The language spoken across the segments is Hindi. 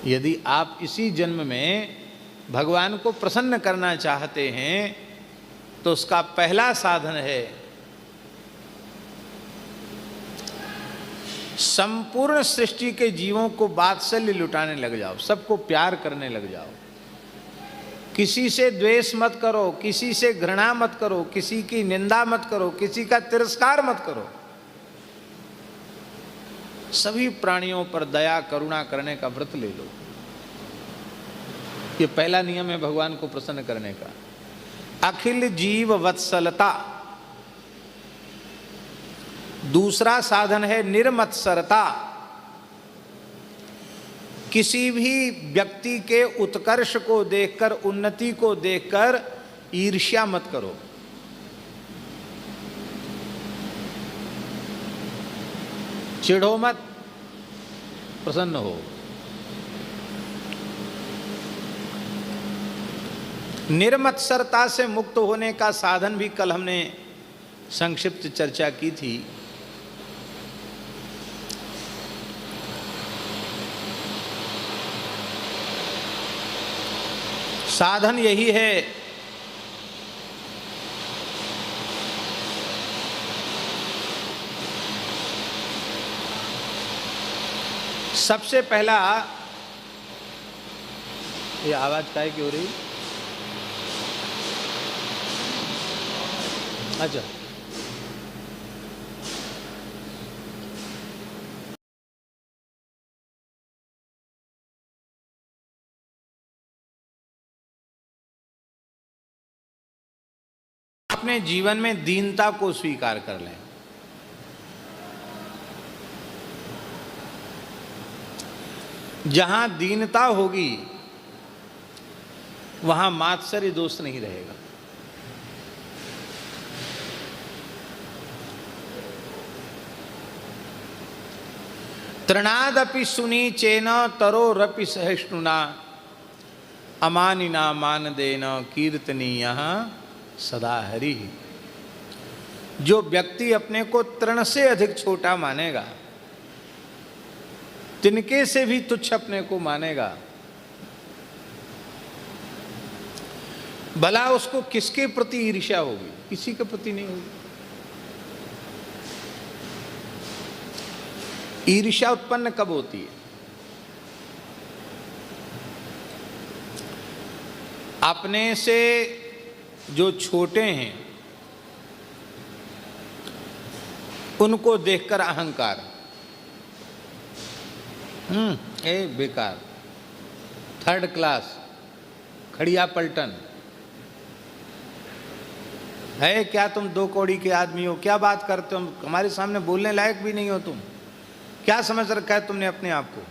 यदि आप इसी जन्म में भगवान को प्रसन्न करना चाहते हैं तो उसका पहला साधन है संपूर्ण सृष्टि के जीवों को वात्सल्य लुटाने लग जाओ, सबको प्यार करने लग जाओ। किसी से द्वेष मत करो, किसी से घृणा मत करो, किसी की निंदा मत करो, किसी का तिरस्कार मत करो। सभी प्राणियों पर दया करुणा करने का व्रत ले लो। ये पहला नियम है भगवान को प्रसन्न करने का। अखिल जीव वत्सलता। दूसरा साधन है निर्मत्सरता। किसी भी व्यक्ति के उत्कर्ष को देखकर, उन्नति को देखकर ईर्ष्या मत करो। चिढ़ो मत, प्रसन्न हो। निर्मत्सरता से मुक्त होने का साधन भी कल हमने संक्षिप्त चर्चा की थी। साधन यही है सबसे पहला, ये आवाज काहे की हो रही? अच्छा, अपने जीवन में दीनता को स्वीकार कर लें। जहां दीनता होगी वहां मात्सर्य दोष नहीं रहेगा। तृणादपि सुनी चेन तरोरपि सहिष्णुना अमानिना मानदेन कीर्तनीयः सदा हरि। जो व्यक्ति अपने को तृण से अधिक छोटा मानेगा, तिनके से भी तुच्छ अपने को मानेगा, भला उसको किसके प्रति ईर्ष्या होगी? किसी के प्रति नहीं होगी। ईर्ष्या उत्पन्न कब होती है? अपने से जो छोटे हैं उनको देखकर अहंकार, ए बेकार, थर्ड क्लास, खड़िया पलटन है क्या? तुम दो कौड़ी के आदमी हो, क्या बात करते हो? हमारे सामने बोलने लायक भी नहीं हो तुम। क्या समझ रखा है तुमने अपने आप को?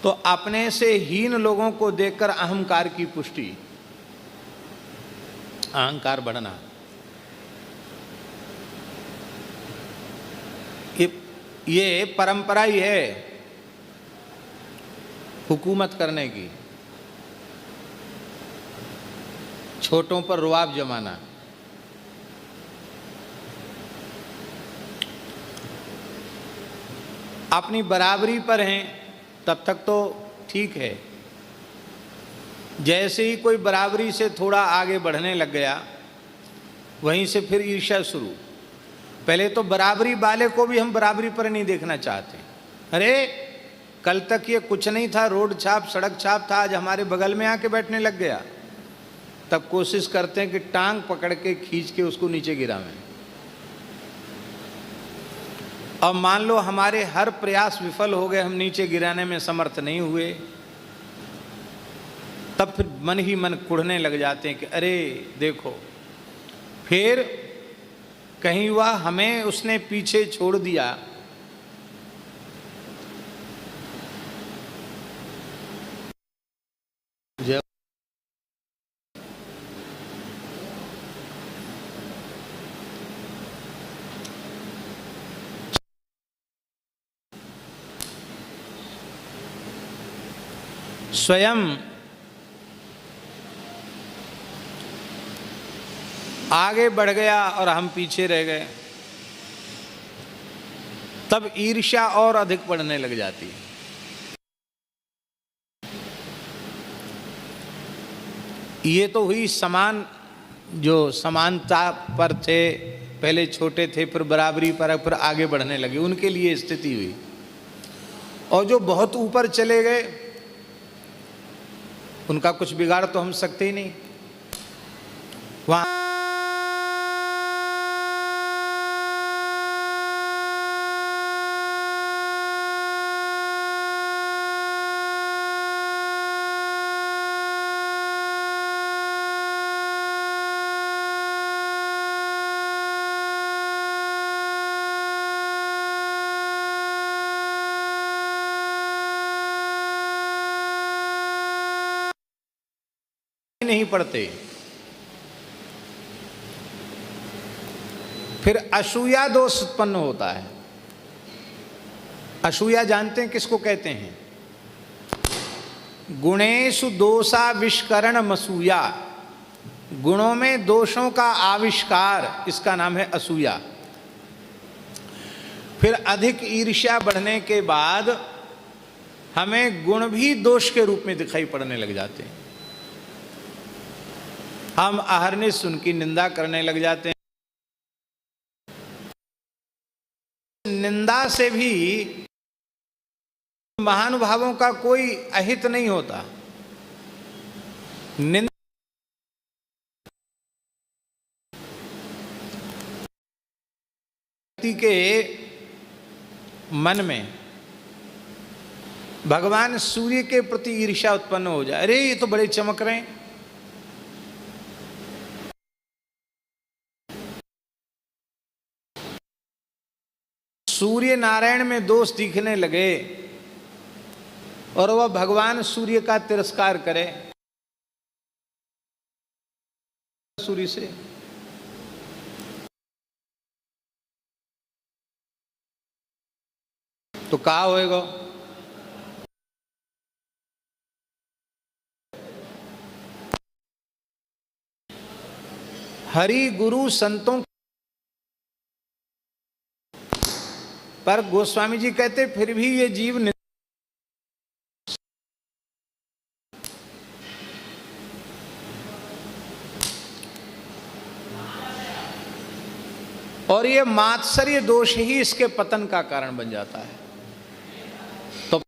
तो अपने से हीन लोगों को देखकर अहंकार की पुष्टि, अहंकार बढ़ना, ये परंपरा ही है हुकूमत करने की, छोटों पर रुआब जमाना। अपनी बराबरी पर हैं तब तक तो ठीक है, जैसे ही कोई बराबरी से थोड़ा आगे बढ़ने लग गया वहीं से फिर ईर्ष्या शुरू। पहले तो बराबरी वाले को भी हम बराबरी पर नहीं देखना चाहते। अरे कल तक ये कुछ नहीं था, रोड छाप सड़क छाप था, आज हमारे बगल में आके बैठने लग गया। तब कोशिश करते हैं कि टांग पकड़ के खींच के उसको नीचे गिरावें। अब मान लो हमारे हर प्रयास विफल हो गए, हम नीचे गिराने में समर्थ नहीं हुए, तब फिर मन ही मन कुढ़ने लग जाते हैं कि अरे देखो, फिर कहीं हुआ हमें उसने पीछे छोड़ दिया। स्वयं आगे बढ़ गया और हम पीछे रह गए, तब ईर्ष्या और अधिक बढ़ने लग जाती है। ये तो हुई समान, जो समानता पर थे, पहले छोटे थे फिर बराबरी पर, फिर आगे बढ़ने लगे, उनके लिए स्थिति हुई। और जो बहुत ऊपर चले गए उनका कुछ बिगाड़ तो हम सकते ही नहीं। वहां नहीं पड़ते। फिर असूया दोष उत्पन्न होता है। असूया जानते हैं किसको कहते हैं? गुणेषु दोषाविष्करण मसूया, गुणों में दोषों का आविष्कार, इसका नाम है असूया। फिर अधिक ईर्ष्या बढ़ने के बाद हमें गुण भी दोष के रूप में दिखाई पड़ने लग जाते हैं। हम अहरनिश उनकी निंदा करने लग जाते हैं। निंदा से भी महानुभावों का कोई अहित नहीं होता। निंदा व्यक्ति के मन में भगवान सूर्य के प्रति ईर्ष्या उत्पन्न हो जाए, अरे ये तो बड़े चमक रहे हैं, सूर्य नारायण में दोष दिखने लगे और वह भगवान सूर्य का तिरस्कार करे सूर्य से, तो क्या होएगा? हरि गुरु संतों पर गोस्वामी जी कहते फिर भी ये जीव और ये मात्सर्य दोष ही इसके पतन का कारण बन जाता है। तो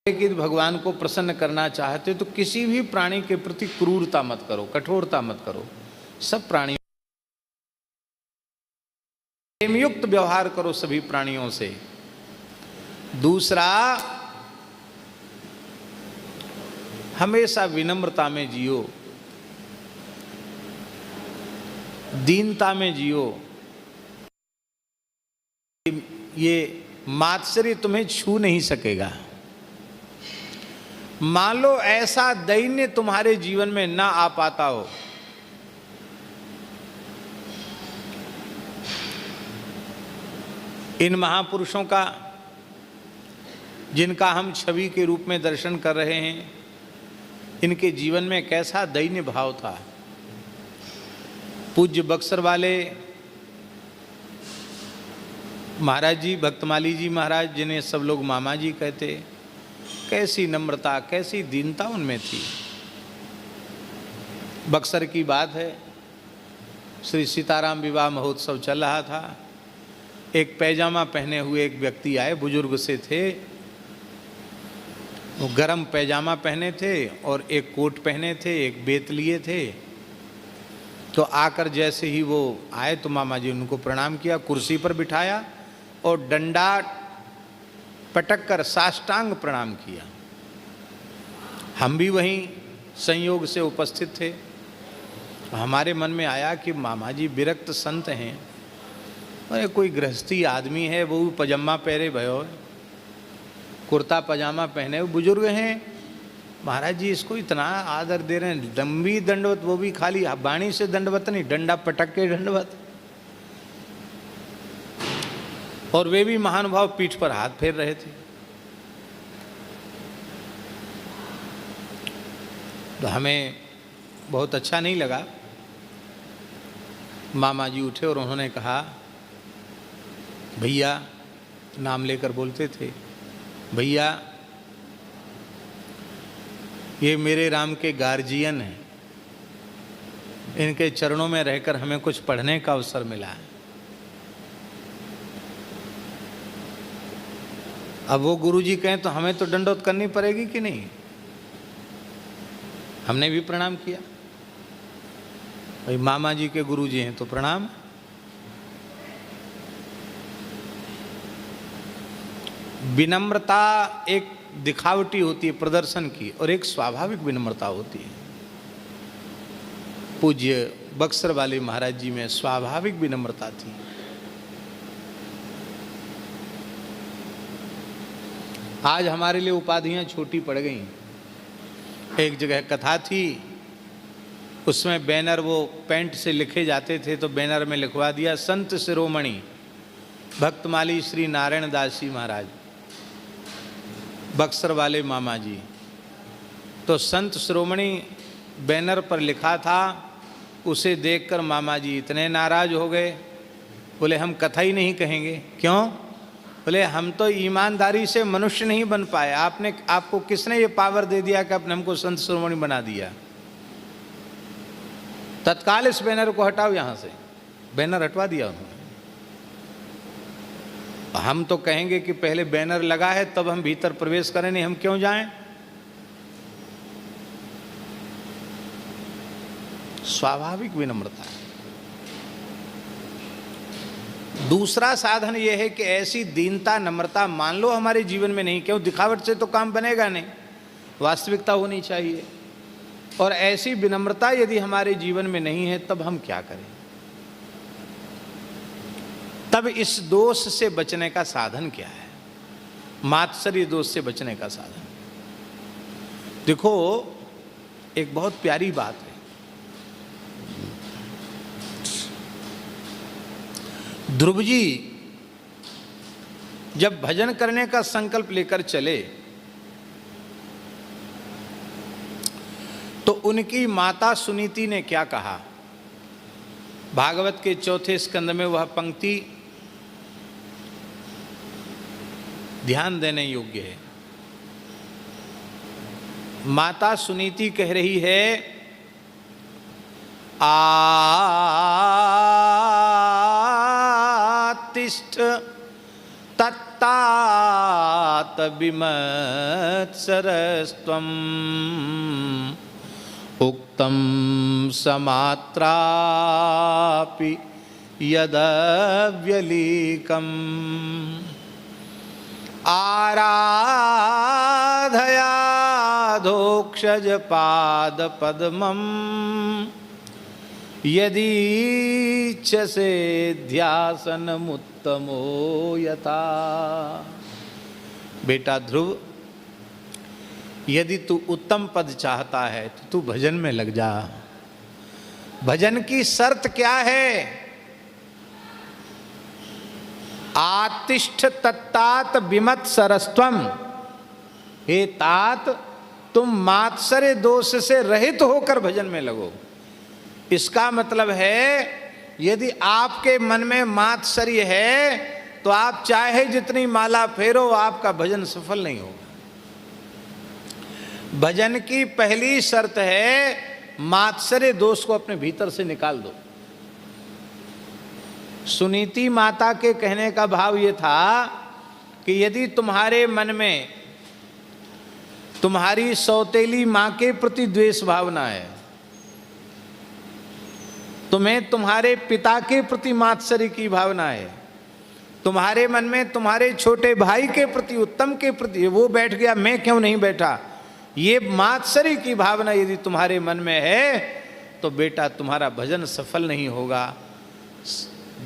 कि भगवान को प्रसन्न करना चाहते तो किसी भी प्राणी के प्रति क्रूरता मत करो, कठोरता मत करो, सब प्राणी प्रेमयुक्त व्यवहार करो सभी प्राणियों से। दूसरा, हमेशा विनम्रता में जियो, दीनता में जियो। ये मात्सर्य तुम्हें छू नहीं सकेगा। मान लो ऐसा दैन्य तुम्हारे जीवन में ना आ पाता हो, इन महापुरुषों का जिनका हम छवि के रूप में दर्शन कर रहे हैं, इनके जीवन में कैसा दैन्य भाव था। पूज्य बक्सर वाले महाराज जी, भक्तमाली जी महाराज, जिन्हें सब लोग मामा जी कहते, कैसी नम्रता, कैसी दीनता उनमें थी। बक्सर की बात है, श्री सीताराम विवाह महोत्सव चल रहा था। एक पैजामा पहने हुए एक व्यक्ति आए, बुजुर्ग से थे, वो गरम पैजामा पहने थे और एक कोट पहने थे, एक बेत लिए थे। तो आकर जैसे ही वो आए तो मामा जी उनको प्रणाम किया, कुर्सी पर बिठाया और डंडा पटक कर साष्टांग प्रणाम किया। हम भी वहीं संयोग से उपस्थित थे। हमारे मन में आया कि मामा जी विरक्त संत हैं, अरे कोई गृहस्थी आदमी है, वो पजामा पहरे भयो, कुर्ता पजामा पहने हुए बुजुर्ग हैं, महाराज जी इसको इतना आदर दे रहे हैं, लंबी दंडवत, वो भी खाली बाणी से दंडवत नहीं, डंडा पटक के दंडवत। और वे भी महानुभाव पीठ पर हाथ फेर रहे थे। तो हमें बहुत अच्छा नहीं लगा। मामा जी उठे और उन्होंने कहा, भैया, नाम लेकर बोलते थे, भैया ये मेरे राम के गार्जियन हैं, इनके चरणों में रहकर हमें कुछ पढ़ने का अवसर मिला है। अब वो गुरुजी कहें तो हमें तो दंडवत करनी पड़ेगी कि नहीं? हमने भी प्रणाम किया, भाई मामा जी के गुरुजी हैं तो प्रणाम। विनम्रता एक दिखावटी होती है प्रदर्शन की, और एक स्वाभाविक विनम्रता होती है। पूज्य बक्सर वाले महाराज जी में स्वाभाविक विनम्रता थी। आज हमारे लिए उपाधियां छोटी पड़ गई। एक जगह कथा थी, उसमें बैनर वो पेंट से लिखे जाते थे, तो बैनर में लिखवा दिया संत शिरोमणि भक्तमाली श्री नारायण दास जी महाराज, बक्सर वाले मामा जी। तो संत शिरोमणि बैनर पर लिखा था, उसे देखकर मामा जी इतने नाराज हो गए, बोले हम कथा ही नहीं कहेंगे। क्यों? बोले हम तो ईमानदारी से मनुष्य नहीं बन पाए, आपको किसने ये पावर दे दिया कि आपने हमको संत शिरोमणि बना दिया? तत्काल इस बैनर को हटाओ यहां से। बैनर हटवा दिया उन्होंने। हम तो कहेंगे कि पहले बैनर लगा है तब हम भीतर प्रवेश करें, नहीं हम क्यों जाएं? स्वाभाविक विनम्रता है। दूसरा साधन यह है कि ऐसी दीनता नम्रता मान लो हमारे जीवन में नहीं, क्यों? दिखावट से तो काम बनेगा नहीं, वास्तविकता होनी चाहिए। और ऐसी विनम्रता यदि हमारे जीवन में नहीं है तब हम क्या करें? तब इस दोष से बचने का साधन क्या है? मात्सर्य दोष से बचने का साधन देखो, एक बहुत प्यारी बात है। ध्रुव जी जब भजन करने का संकल्प लेकर चले तो उनकी माता सुनीति ने क्या कहा? भागवत के चौथे स्कंद में वह पंक्ति ध्यान देने योग्य है। माता सुनीति कह रही है, आतिष्ठ तत्तात विमत्सरस्त्वं उक्तं समात्रापि यदव्यलीकम् आराधयाधोक्षज पादपद्मम् यदीच्छसे ध्यासनमुत्तमो यथा। बेटा ध्रुव, यदि तू उत्तम पद चाहता है तो तू भजन में लग जा। भजन की शर्त क्या है? आतिष्ठ तत्तात विमत्सरस्त्वम। हे तात, तुम मात्सर्य दोष से रहित होकर भजन में लगो। इसका मतलब है यदि आपके मन में मात्सर्य है तो आप चाहे जितनी माला फेरो, आपका भजन सफल नहीं होगा। भजन की पहली शर्त है मात्सर्य दोष को अपने भीतर से निकाल दो। सुनीति माता के कहने का भाव यह था कि यदि तुम्हारे मन में तुम्हारी सौतेली मां के प्रति द्वेष भावना है, तुम्हें तुम्हारे पिता के प्रति मात्सर्य की भावना है, तुम्हारे मन में तुम्हारे छोटे भाई के प्रति, उत्तम के प्रति, वो बैठ गया मैं क्यों नहीं बैठा, ये मात्सर्य की भावना यदि तुम्हारे मन में है तो बेटा तुम्हारा भजन सफल नहीं होगा।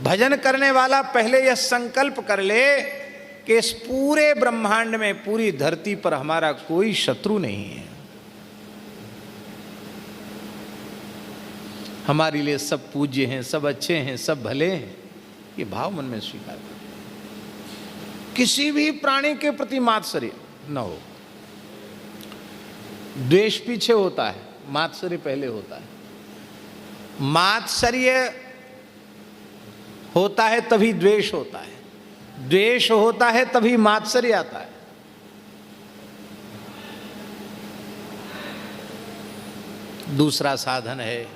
भजन करने वाला पहले यह संकल्प कर ले कि इस पूरे ब्रह्मांड में, पूरी धरती पर हमारा कोई शत्रु नहीं है, हमारे लिए सब पूज्य हैं, सब अच्छे हैं, सब भले हैं। ये भाव मन में स्वीकार कर। किसी भी प्राणी के प्रति मात्सर्य न हो। द्वेष पीछे होता है, मात्सर्य पहले होता है। मात्सर्य होता है तभी द्वेष होता है, द्वेष होता है तभी मात्सर्य आता है। दूसरा साधन है,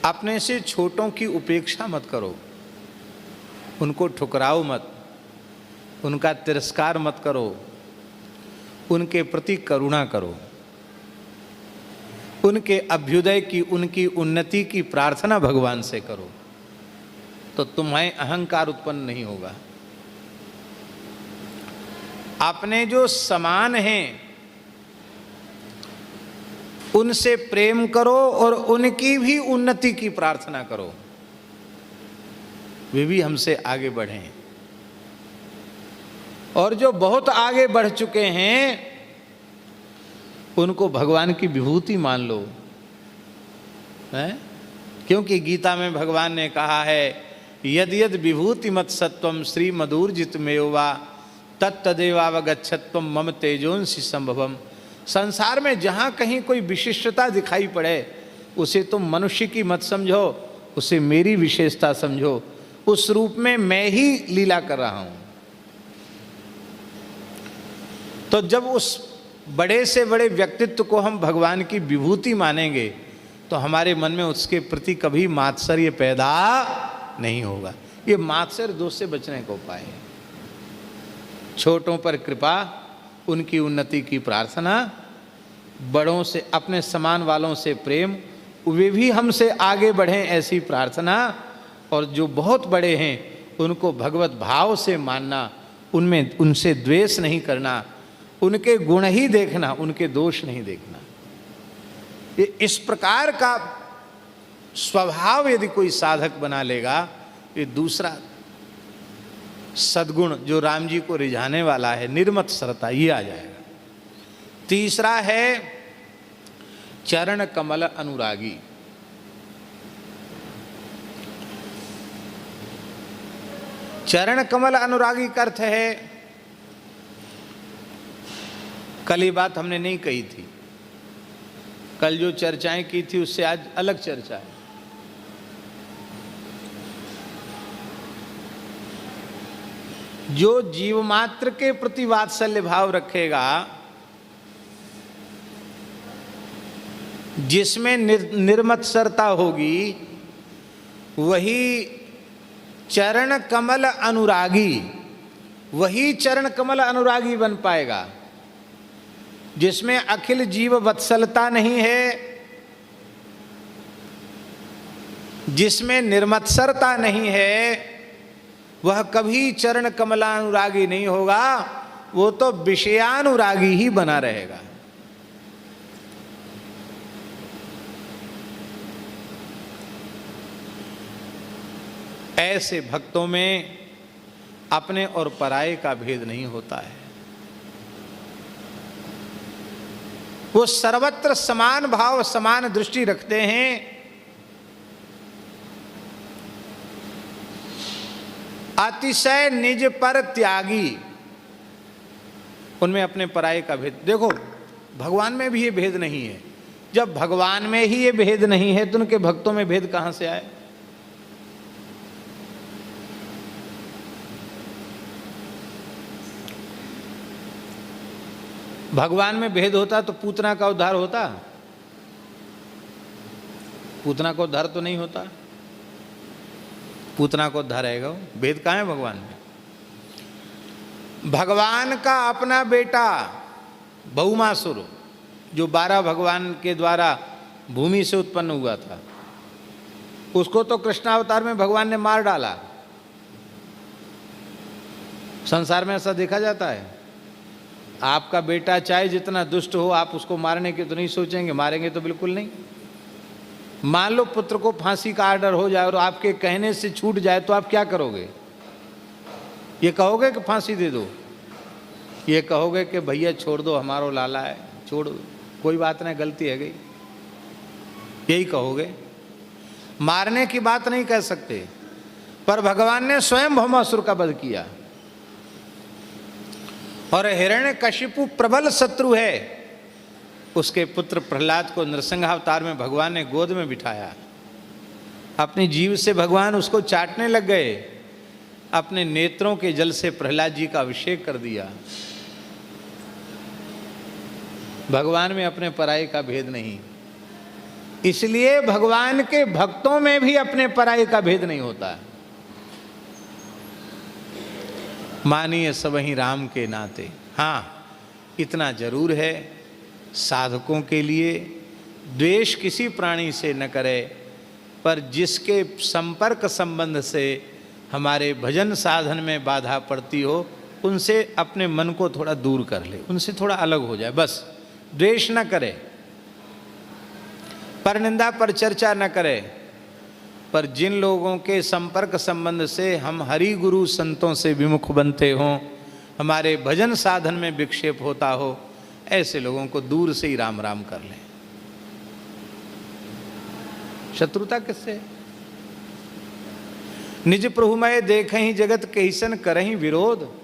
अपने से छोटों की उपेक्षा मत करो, उनको ठुकराओ मत, उनका तिरस्कार मत करो, उनके प्रति करुणा करो, उनके अभ्युदय की, उनकी उन्नति की प्रार्थना भगवान से करो, तो तुम्हें अहंकार उत्पन्न नहीं होगा। अपने जो समान हैं उनसे प्रेम करो और उनकी भी उन्नति की प्रार्थना करो, वे भी हमसे आगे बढ़ें। और जो बहुत आगे बढ़ चुके हैं उनको भगवान की विभूति मान लो, है? क्योंकि गीता में भगवान ने कहा है, यद यद विभूति मत सत्वम श्री मधुर्जित मेवा तत्तदेवावगच्छत्वम मम तेजोंसि संभवम। संसार में जहाँ कहीं कोई विशिष्टता दिखाई पड़े उसे तुम मनुष्य की मत समझो, उसे मेरी विशेषता समझो, उस रूप में मैं ही लीला कर रहा हूँ। तो जब उस बड़े से बड़े व्यक्तित्व को हम भगवान की विभूति मानेंगे तो हमारे मन में उसके प्रति कभी मात्सर्य पैदा नहीं होगा। ये मात्सर्य दोष से बचने का उपाय है। छोटों पर कृपा, उनकी उन्नति की प्रार्थना, बड़ों से, अपने समान वालों से प्रेम, वे भी हमसे आगे बढ़ें ऐसी प्रार्थना, और जो बहुत बड़े हैं उनको भगवत भाव से मानना, उनमें उनसे द्वेष नहीं करना, उनके गुण ही देखना, उनके दोष नहीं देखना। ये इस प्रकार का स्वभाव यदि कोई साधक बना लेगा, ये दूसरा सद्गुण जो राम जी को रिझाने वाला है, निर्मत सरता, ये आ जाएगा। तीसरा है चरण कमल अनुरागी। चरण कमल अनुरागी का अर्थ है, कल ये बात हमने नहीं कही थी, कल जो चर्चाएं की थी उससे आज अलग चर्चा है। जो जीव मात्र के प्रति वात्सल्य भाव रखेगा, जिसमें निर्मत्सरता होगी, वही चरण कमल अनुरागी, वही चरण कमल अनुरागी बन पाएगा। जिसमें अखिल जीव वत्सलता नहीं है, जिसमें निर्मत्सरता नहीं है, वह कभी चरण कमलानुरागी नहीं होगा, वो तो विषयानुरागी ही बना रहेगा। ऐसे भक्तों में अपने और पराये का भेद नहीं होता है। वो सर्वत्र समान भाव, समान दृष्टि रखते हैं। अतिशय निज पर त्यागी, उनमें अपने पराये का भेद। देखो, भगवान में भी ये भेद नहीं है। जब भगवान में ही ये भेद नहीं है तो उनके भक्तों में भेद कहां से आए? भगवान में भेद होता तो पूतना का उद्धार होता? पूतना का उद्धार तो नहीं होता। पूतना को उद्धार रहेगा? भेद कहाँ है भगवान में? भगवान का अपना बेटा बहुमासुर, जो 12 भगवान के द्वारा भूमि से उत्पन्न हुआ था, उसको तो कृष्णावतार में भगवान ने मार डाला। संसार में ऐसा देखा जाता है। आपका बेटा चाहे जितना दुष्ट हो, आप उसको मारने की तो नहीं सोचेंगे, मारेंगे तो बिल्कुल नहीं। मान लो पुत्र को फांसी का आर्डर हो जाए और आपके कहने से छूट जाए तो आप क्या करोगे? ये कहोगे कि फांसी दे दो? ये कहोगे कि भैया छोड़ दो, हमारा लाला है, छोड़ दो, कोई बात नहीं, गलती है गई, यही कहोगे। मारने की बात नहीं कह सकते। पर भगवान ने स्वयं भौमासुर का वध किया। और हिरण्यकशिपु प्रबल शत्रु है, उसके पुत्र प्रहलाद को नरसिंहावतार में भगवान ने गोद में बिठाया। अपनी जीभ से भगवान उसको चाटने लग गए। अपने नेत्रों के जल से प्रहलाद जी का अभिषेक कर दिया। भगवान में अपने पराये का भेद नहीं। इसलिए भगवान के भक्तों में भी अपने पराये का भेद नहीं होता है। मानिए सब ही राम के नाते। हाँ, इतना जरूर है, साधकों के लिए द्वेष किसी प्राणी से न करे, पर जिसके संपर्क संबंध से हमारे भजन साधन में बाधा पड़ती हो, उनसे अपने मन को थोड़ा दूर कर ले, उनसे थोड़ा अलग हो जाए, बस। द्वेष न करे, पर निंदा पर चर्चा न करे, पर जिन लोगों के संपर्क संबंध से हम हरि गुरु संतों से विमुख बनते हों, हमारे भजन साधन में विक्षेप होता हो, ऐसे लोगों को दूर से ही राम राम कर लें। शत्रुता किससे? निज प्रभु मैं देखहि जगत कहिसन करहि विरोध।